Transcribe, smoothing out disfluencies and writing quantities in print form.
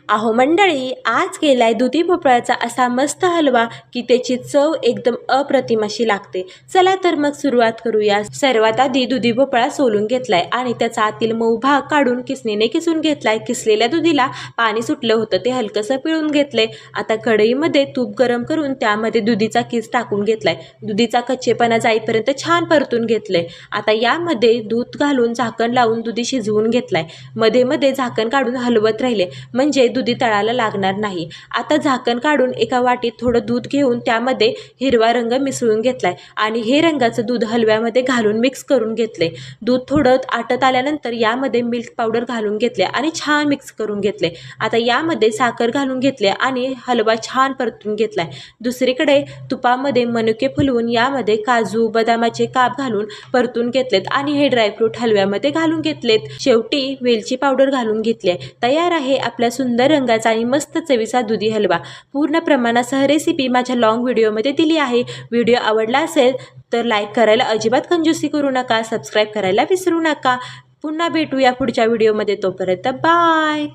अहो मंडळी, आज केलाय दुधी भोपळ्याचा असा मस्त हलवा की त्याची चव एकदम अप्रतिम अशी लागते। चला तर मग सुरुवात करूया। सर्वात आधी दुधी भोपळा सोलून घेतलाय आणि त्याचा आतील मऊ भाग काढून किसणीने किसून घेतलाय। किसलेल्या दुधीला पाणी सुटलं होतं, ते हलकंसं पिळून घेतले। आता कढईमध्ये तूप गरम करून त्यामध्ये दुधीचा किस टाकून घेतलाय। दुधीचा कच्चेपणा जाईपर्यंत छान परतून घेतले। आता यामध्ये दूध घालून झाकण लावून दुधी शिजवून घेतलाय। मध्ये मध्ये झाकण काढून हलवत राहिले म्हणजे दुधी तळाला लागणार नाही। आता झाकण काढून एका वाटीत थोडं दूध घेऊन त्यामध्ये हिरवा रंग मिसळून घेतलाय आणि हे रंगाचं दूध हलव्यामध्ये घालून मिक्स करून घेतले। दूध थोडं आटत आल्यानंतर यामध्ये मिल्क पावडर घालून घेतले आणि छान मिक्स करून घेतले। आता यामध्ये साखर घालून घेतले आणि हलवा छान परतून घेतलाय। दुसरीकडे तुपामध्ये मनुके फुलवून यामध्ये काजू बदामाचे काप घालून परतून घेतलेत आणि हे ड्रायफ्रूट हलव्यामध्ये घालून घेतलेत। शेवटी वेलची पावडर घालून घेतली। तयार आहे आपला सुंदर रंगाचा आणि मस्त चवीचा दुधी हलवा। पूर्ण प्रमाणासह रेसिपी माझ्या लॉंग व्हिडिओमध्ये दिली आहे। व्हिडिओ आवडला असेल तर लाईक करायला अजिबात कंजूसी करू नका, सबस्क्राईब करायला विसरू नका। पुन्हा भेटूया पुढच्या व्हिडिओमध्ये, तोपर्यंत बाय।